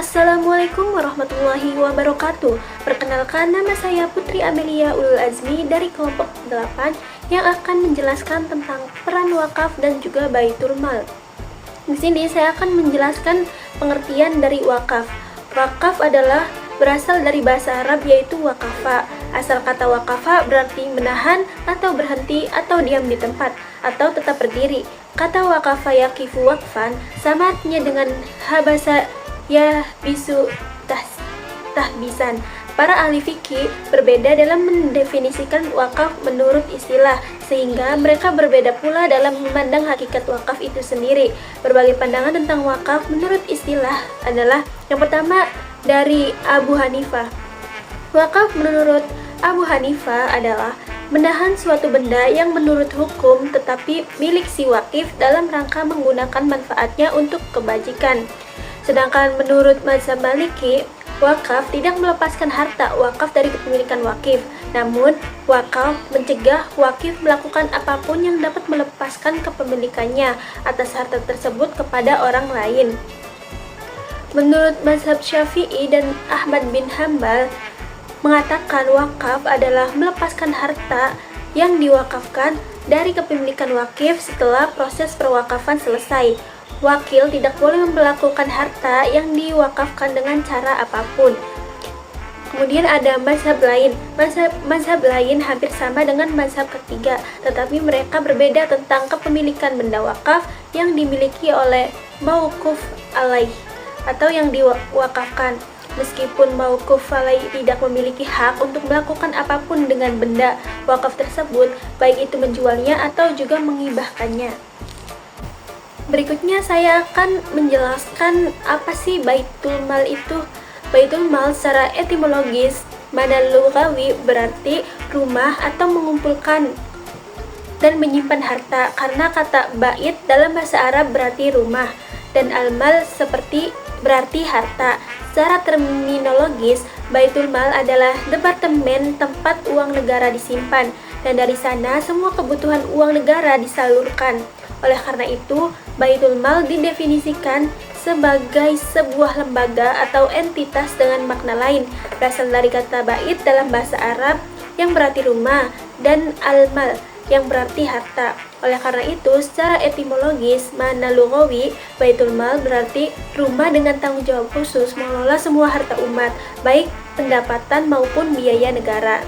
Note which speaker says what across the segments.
Speaker 1: Assalamualaikum warahmatullahi wabarakatuh. Perkenalkan, nama saya Putri Amelia Ulul Azmi dari kelompok 8 yang akan menjelaskan tentang peran wakaf dan juga Baitul Mal. Di sini saya akan menjelaskan pengertian dari wakaf. Wakaf adalah berasal dari bahasa Arab yaitu wakafa. Asal kata wakafa berarti menahan atau berhenti atau diam di tempat atau tetap berdiri. Kata wakafa yakifu wakfan sama artinya dengan habasa ya bisu tahbisan. Para ahli fikih berbeda dalam mendefinisikan wakaf menurut istilah, sehingga mereka berbeda pula dalam memandang hakikat wakaf itu sendiri. Berbagai pandangan tentang wakaf menurut istilah adalah yang pertama dari Abu Hanifah. Wakaf menurut Abu Hanifah adalah menahan suatu benda yang menurut hukum tetapi milik si wakif dalam rangka menggunakan manfaatnya untuk kebajikan. Sedangkan menurut mazhab Maliki, wakaf tidak melepaskan harta wakaf dari kepemilikan wakif. Namun, wakaf mencegah wakif melakukan apapun yang dapat melepaskan kepemilikannya atas harta tersebut kepada orang lain. Menurut mazhab Syafi'i dan Ahmad bin Hambal, mengatakan wakaf adalah melepaskan harta yang diwakafkan dari kepemilikan wakif setelah proses perwakafan selesai. Wakil tidak boleh memperlakukan harta yang diwakafkan dengan cara apapun. Kemudian ada mazhab lain. Mazhab lain hampir sama dengan mazhab ketiga, tetapi mereka berbeda tentang kepemilikan benda wakaf yang dimiliki oleh mauquf alaih atau yang diwakafkan. Meskipun mauquf alaih tidak memiliki hak untuk melakukan apapun dengan benda wakaf tersebut, baik itu menjualnya atau juga menghibahkannya. Berikutnya saya akan menjelaskan apa sih Baitul Mal itu. Baitul Mal secara etimologis, mana lughawi berarti rumah atau mengumpulkan dan menyimpan harta, karena kata bait dalam bahasa Arab berarti rumah dan al-mal seperti berarti harta. Secara terminologis, Baitul Mal adalah departemen tempat uang negara disimpan, dan dari sana semua kebutuhan uang negara disalurkan. Oleh karena itu, Baitul Mal didefinisikan sebagai sebuah lembaga atau entitas dengan makna lain, berasal dari kata bait dalam bahasa Arab yang berarti rumah dan al-mal yang berarti harta. Oleh karena itu, secara etimologis, makna lughawi, Baitul Mal berarti rumah dengan tanggung jawab khusus mengelola semua harta umat, baik pendapatan maupun biaya negara.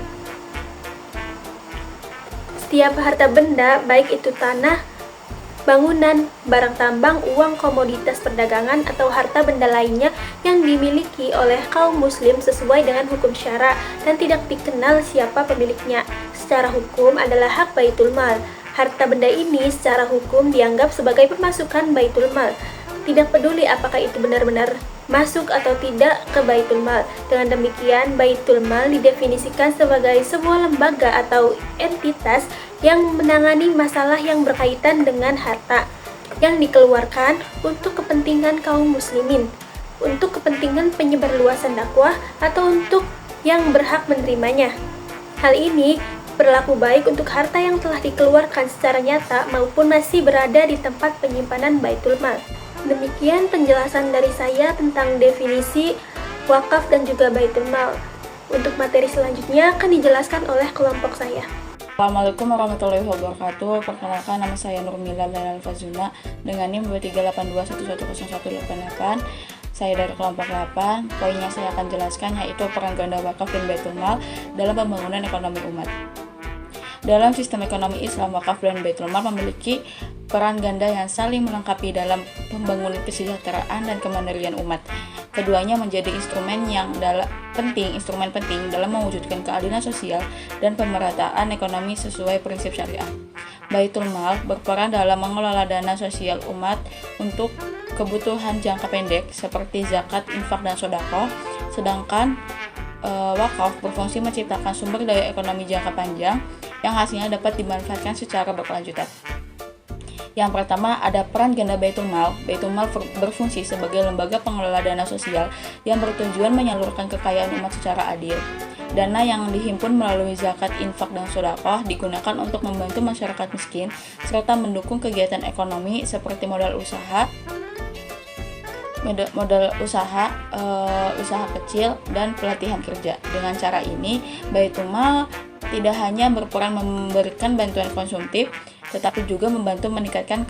Speaker 1: Setiap harta benda, baik itu tanah, bangunan, barang tambang, uang, komoditas perdagangan, atau harta benda lainnya yang dimiliki oleh kaum muslim sesuai dengan hukum syara dan tidak dikenal siapa pemiliknya, secara hukum adalah hak Baitul Mal. Harta benda ini secara hukum dianggap sebagai pemasukan Baitul Mal. Tidak peduli apakah itu benar-benar masuk atau tidak ke Baitul Mal. Dengan demikian, Baitul Mal didefinisikan sebagai sebuah lembaga atau entitas yang menangani masalah yang berkaitan dengan harta yang dikeluarkan untuk kepentingan kaum muslimin, untuk kepentingan penyebarluasan dakwah, atau untuk yang berhak menerimanya. Hal ini berlaku baik untuk harta yang telah dikeluarkan secara nyata maupun masih berada di tempat penyimpanan Baitul Mal. Demikian penjelasan dari saya tentang definisi wakaf dan juga Baitul Mal. Untuk materi selanjutnya akan dijelaskan oleh kelompok saya.
Speaker 2: Assalamualaikum warahmatullahi wabarakatuh. Perkenalkan, nama saya Nurmila Lailal Fazuna dengan NIM 2382110188. Saya dari kelompok 8. Poin yang saya akan jelaskan yaitu peran ganda wakaf dan Baitul Mal dalam pembangunan ekonomi umat. Dalam sistem ekonomi Islam, wakaf dan Baitul Mal memiliki peran ganda yang saling melengkapi dalam pembangunan kesejahteraan dan kemandirian umat. Keduanya menjadi instrumen penting dalam mewujudkan keadilan sosial dan pemerataan ekonomi sesuai prinsip syariah. Baitul Mal berperan dalam mengelola dana sosial umat untuk kebutuhan jangka pendek seperti zakat, infak, dan sedekah, sedangkan wakaf berfungsi menciptakan sumber daya ekonomi jangka panjang yang hasilnya dapat dimanfaatkan secara berkelanjutan. Yang pertama, ada peran ganda Baitul Mal. Baitul Mal berfungsi sebagai lembaga pengelola dana sosial yang bertujuan menyalurkan kekayaan umat secara adil. Dana yang dihimpun melalui zakat, infak, dan sedekah digunakan untuk membantu masyarakat miskin serta mendukung kegiatan ekonomi seperti modal usaha, modal usaha, usaha kecil, dan pelatihan kerja. Dengan cara ini, Baitul Mal tidak hanya berperan memberikan bantuan konsumtif, tetapi juga membantu meningkatkan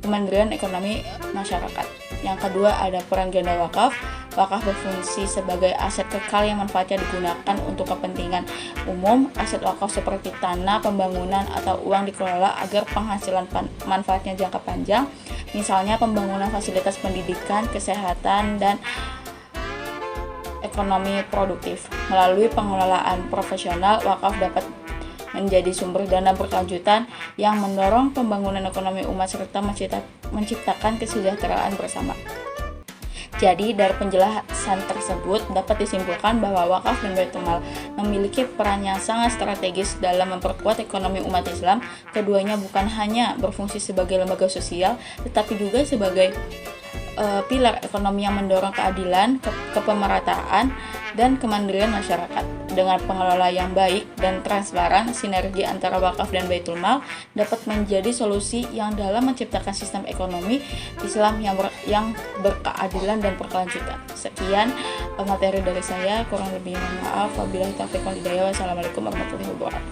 Speaker 2: kemandirian ekonomi masyarakat. Yang kedua ada peran ganda wakaf. Wakaf berfungsi sebagai aset kekal yang manfaatnya digunakan untuk kepentingan umum. Aset wakaf seperti tanah, pembangunan, atau uang dikelola agar penghasilan manfaatnya jangka panjang. Misalnya pembangunan fasilitas pendidikan, kesehatan, dan ekonomi produktif. Melalui pengelolaan profesional, wakaf dapat menjadi sumber dana berkelanjutan yang mendorong pembangunan ekonomi umat serta menciptakan kesejahteraan bersama. Jadi dari penjelasan tersebut dapat disimpulkan bahwa wakaf dan Baitul Mal memiliki peran yang sangat strategis dalam memperkuat ekonomi umat Islam. Keduanya bukan hanya berfungsi sebagai lembaga sosial, tetapi juga sebagai pilar ekonomi yang mendorong keadilan, kepemerataan, dan kemandirian masyarakat. Dengan pengelola yang baik dan transparan, sinergi antara wakaf dan Baitul Mal dapat menjadi solusi yang dalam menciptakan sistem ekonomi Islam yang berkeadilan dan berkelanjutan. Sekian materi dari saya, kurang lebih mohon maaf. Wabillahi taufiq wal hidayah. Wassalamualaikum warahmatullahi wabarakatuh.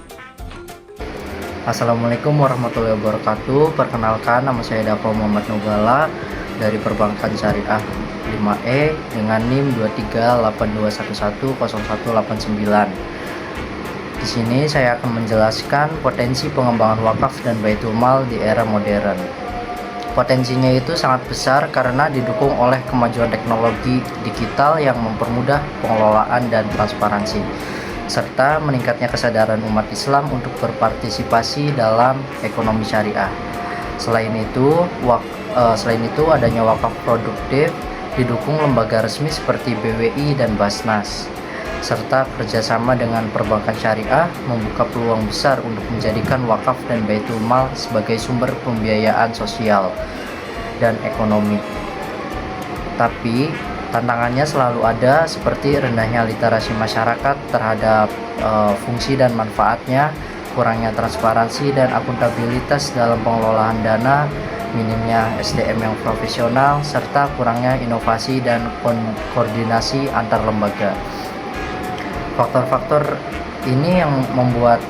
Speaker 3: Assalamualaikum warahmatullahi wabarakatuh. Perkenalkan, nama saya Dava Muhammad Nugala dari Perbankan Syariah 5E dengan NIM 2382110189. Di sini saya akan menjelaskan potensi pengembangan wakaf dan Baitul Mal di era modern. Potensinya itu sangat besar karena didukung oleh kemajuan teknologi digital yang mempermudah pengelolaan dan transparansi, serta meningkatnya kesadaran umat Islam untuk berpartisipasi dalam ekonomi syariah. Selain itu adanya wakaf produktif didukung lembaga resmi seperti BWI dan Basnas, serta kerjasama dengan perbankan syariah membuka peluang besar untuk menjadikan wakaf dan Baitul Mal sebagai sumber pembiayaan sosial dan ekonomi. Tapi tantangannya selalu ada, seperti rendahnya literasi masyarakat terhadap fungsi dan manfaatnya, kurangnya transparansi dan akuntabilitas dalam pengelolaan dana, minimnya SDM yang profesional, serta kurangnya inovasi dan koordinasi antar lembaga. Faktor-faktor ini yang membuat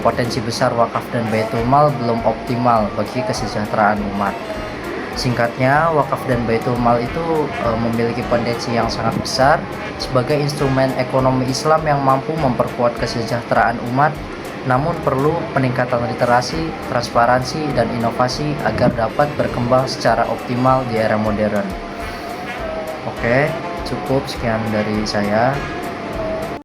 Speaker 3: potensi besar wakaf dan Baitul Mal belum optimal bagi kesejahteraan umat. Singkatnya, wakaf dan Baitul Mal itu memiliki potensi yang sangat besar sebagai instrumen ekonomi Islam yang mampu memperkuat kesejahteraan umat, namun perlu peningkatan literasi, transparansi, dan inovasi agar dapat berkembang secara optimal di era modern. Oke, cukup sekian dari saya.